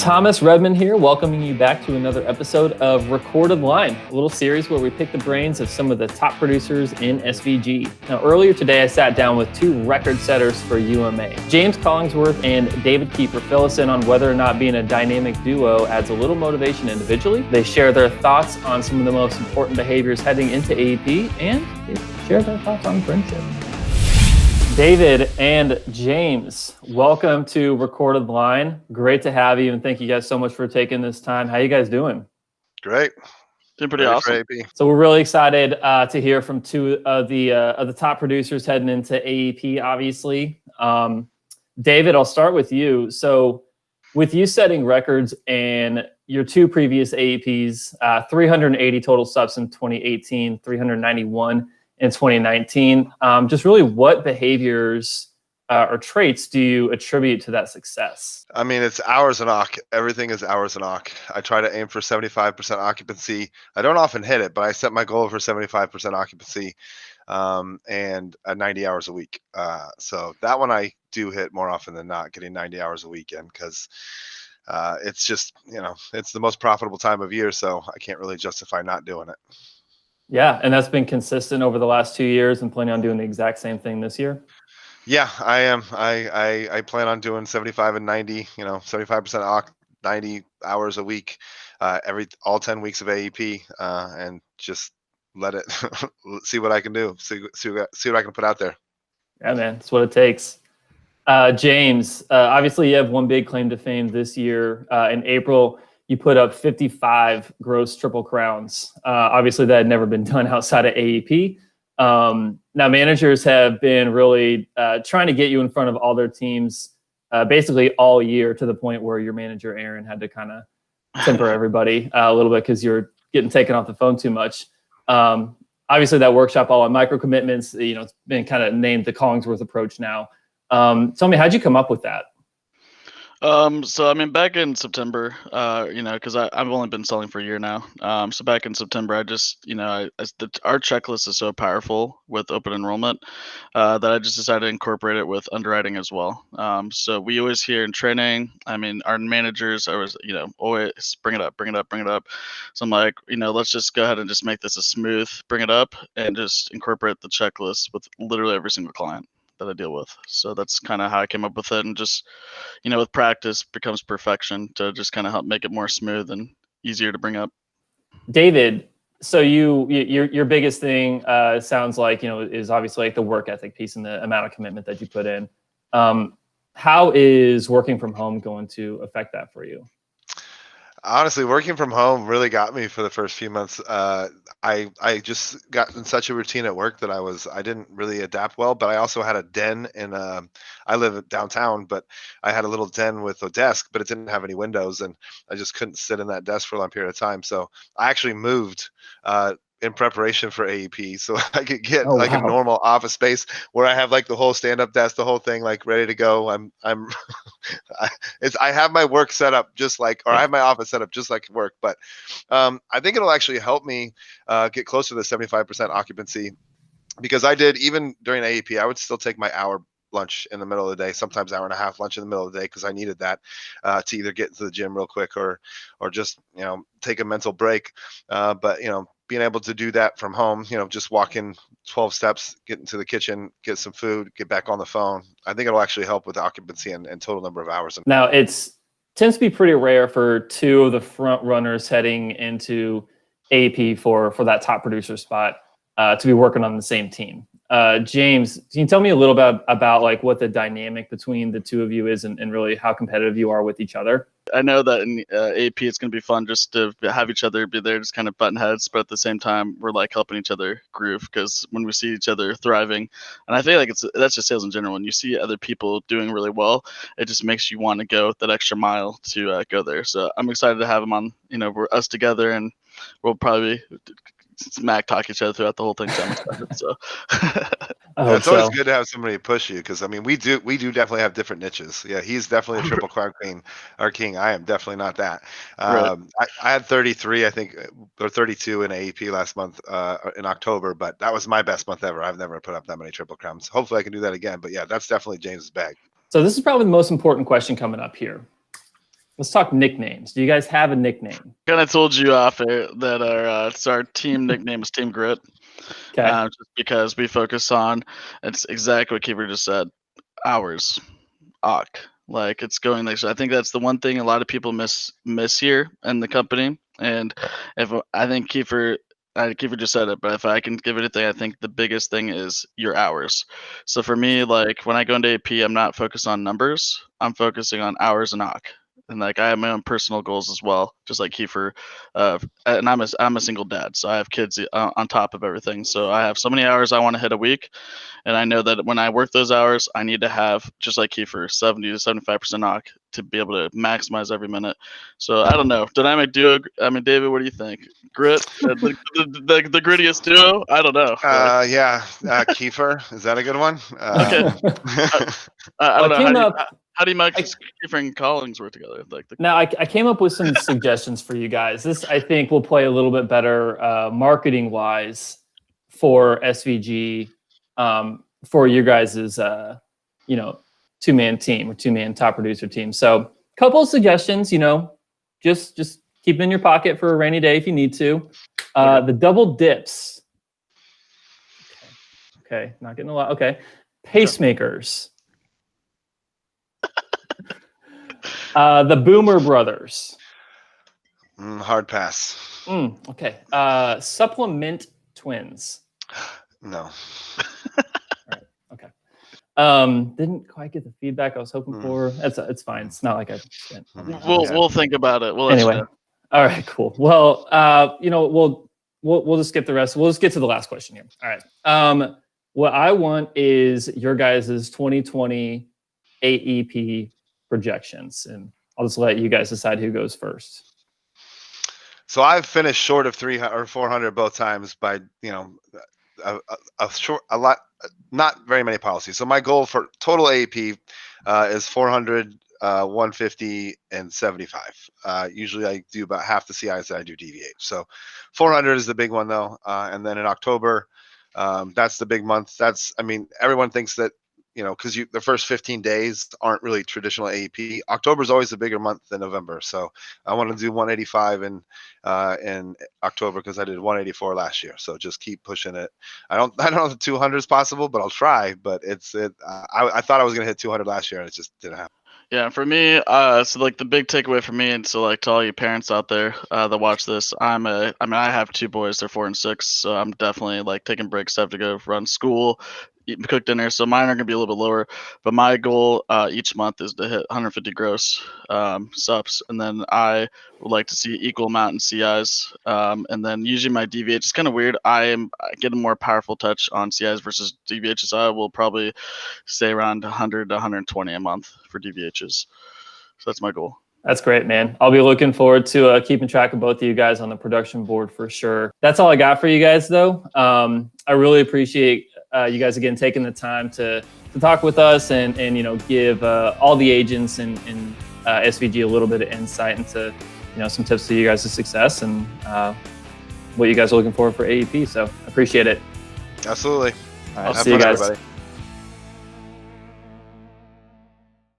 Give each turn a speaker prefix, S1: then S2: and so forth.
S1: Thomas Redmond here, welcoming you back to another episode of Recorded Line, a little series where we pick the brains of some of the top producers in SVG. Now, earlier today, I sat down with two record setters for UMA. James Collingsworth and David Kieffer fill us in on whether or not being a dynamic duo adds a little motivation individually. They share their thoughts on some of the most important behaviors heading into AEP, and they share their thoughts on friendship. David and James, welcome to Recorded Line. Great to have you, and thank you guys so much for taking this time. How you guys doing?
S2: Great.
S3: Doing pretty awesome.
S1: So we're really excited to hear from two of the top producers heading into AEP, obviously. David, I'll start with you. So with you setting records and your two previous AEPs, 380 total subs in 2018, 391 in 2019, just really what behaviors or traits do you attribute to that success?
S2: I mean, it's hours and occ. Everything is hours and occ. I try to aim for 75% occupancy. I don't often hit it, but I set my goal for 75% occupancy and 90 hours a week. So that one I do hit more often than not, getting 90 hours a weekend, because it's just, it's the most profitable time of year. So I can't really justify not doing it.
S1: Yeah, and that's been consistent over the last 2 years, and planning on doing the exact same thing this year?
S2: Yeah, I am. I plan on doing 75 and 90, 75% occ, 90 hours a week, all 10 weeks of AEP, and just let it see what I can do, see what I can put out there.
S1: Yeah, man, that's what it takes. James, obviously you have one big claim to fame this year. In April, you put up 55 gross Triple Crowns. Obviously, that had never been done outside of AEP. Now, managers have been really trying to get you in front of all their teams basically all year, to the point where your manager, Aaron, had to kind of temper everybody a little bit because you're getting taken off the phone too much. Obviously, that workshop all on micro commitments, it's been kind of named the Collingsworth approach now. Tell me, how'd you come up with that?
S3: So I mean, back in September, because I've only been selling for a year now. So back in September, I just, our checklist is so powerful with open enrollment that I just decided to incorporate it with underwriting as well. So we always hear in training, I mean, our managers always, always bring it up. So I'm like, let's just go ahead and just make this a smooth, bring it up, and just incorporate the checklist with literally every single client that I deal with. So that's kind of how I came up with it, and just, with practice becomes perfection, to just kind of help make it more smooth and easier to bring up. David,
S1: so your biggest thing sounds like, is obviously like the work ethic piece and the amount of commitment that you put in. How is working from home going to affect that for you?
S2: Honestly, working from home really got me for the first few months. I just got in such a routine at work that I didn't really adapt well. But I also had a den I live downtown, but I had a little den with a desk, but it didn't have any windows, and I just couldn't sit in that desk for a long period of time. So I actually moved in preparation for AEP, so I could get a normal office space where I have like the whole stand-up desk, the whole thing like ready to go. I have my work set up I have my office set up just like work, but I think it'll actually help me get closer to the 75% occupancy, because I did, even during AEP, I would still take my hour lunch in the middle of the day, sometimes hour and a half lunch in the middle of the day, because I needed that to either get into the gym real quick or just take a mental break. But being able to do that from home, just walk in 12 steps, get into the kitchen, get some food, get back on the phone, I think it'll actually help with occupancy and total number of hours.
S1: Now, tends to be pretty rare for two of the front runners heading into AEP for that top producer spot to be working on the same team. James, can you tell me a little bit about like what the dynamic between the two of you is, and really how competitive you are with each other?
S3: I know that in AP it's going to be fun just to have each other be there, just kind of button heads, but at the same time we're like helping each other groove, because when we see each other thriving, and I feel like that's just sales in general, when you see other people doing really well, it just makes you want to go that extra mile to go there. So I'm excited to have them on, we're us together, and we'll probably smack talk each other throughout the whole thing. So
S2: it's always good to have somebody push you, because I mean we do definitely have different niches. Yeah, he's definitely a Triple Crown queen or king. I am definitely not that.
S3: Right.
S2: I had 33, I think, or 32 in AEP last month in October, but that was my best month ever. I've never put up that many Triple Crowns. Hopefully I can do that again. But yeah, that's definitely James's bag.
S1: So this is probably the most important question coming up here. Let's talk nicknames. Do you guys have a nickname?
S3: Kind of told you off air that our team nickname is Team Grit.
S1: Okay.
S3: Just because we focus on, it's exactly what Kieffer just said, hours, like it's going like so. I think that's the one thing a lot of people miss here in the company. And if I think Kieffer just said it, but if I can give anything, I think the biggest thing is your hours. So for me, like when I go into AP, I'm not focused on numbers. I'm focusing on hours and OC. And like I have my own personal goals as well, just like Kieffer. And I'm a single dad, so I have kids on top of everything. So I have so many hours I want to hit a week, and I know that when I work those hours, I need to have, just like Kieffer, 70 to 75% OC to be able to maximize every minute. So I don't know, dynamic duo. I mean, David, what do you think? Grit, the grittiest duo. I don't know.
S2: Yeah, Kieffer, is that a good one?
S3: Okay. I don't know. How do you make Kieffer and Collingsworth together?
S1: Now, I came up with some suggestions for you guys. This, I think, will play a little bit better marketing-wise for SVG, for you guys' two-man team or two-man top producer team. So a couple of suggestions, just keep it in your pocket for a rainy day if you need to. The double dips. Okay, not getting a lot. Okay. Pacemakers. The Boomer Brothers.
S2: Hard pass.
S1: Okay. Supplement Twins.
S2: No.
S1: All right. Okay. Didn't quite get the feedback I was hoping for. It's fine. It's not like I spent.
S3: We'll think about it.
S1: Anyway. All right. Cool. Well, we'll just skip the rest. We'll just get to the last question here. All right. What I want is your guys' 2020 AEP projections, and I'll just let you guys decide who goes first.
S2: So I've finished short of 300 or 400 both times by a lot, not very many policies. So my goal for total AEP is 400, 150, and 75. Usually I do about half the CIs that I do deviate. So 400 is the big one though, and then in October, that's the big month. Everyone thinks that, because the first 15 days aren't really traditional AEP. October is always a bigger month than November, so I want to do 185 in October because I did 184 last year. So just keep pushing it. I don't know if the 200 is possible, but I'll try. But I thought I was gonna hit 200 last year, and it just didn't happen.
S3: Yeah, for me, so like the big takeaway for me, and so like to all you parents out there that watch this, I have two boys, they're 4 and 6, so I'm definitely like taking breaks, have to go run school, cook dinner, so mine are gonna be a little bit lower. But my goal each month is to hit 150 gross subs, and then I would like to see equal amount in CIs, and then usually my DVH is kind of weird. I get a more powerful touch on CIs versus DVHs. So I will probably stay around 100 to 120 a month for DVHs. So that's my goal.
S1: That's great, man. I'll be looking forward to keeping track of both of you guys on the production board for sure. That's all I got for you guys, though. I really appreciate you guys again taking the time to talk with us and give all the agents and SVG a little bit of insight into some tips to you guys' success and what you guys are looking for AEP. So I appreciate it.
S2: Absolutely.
S1: All right, see you guys. Everybody.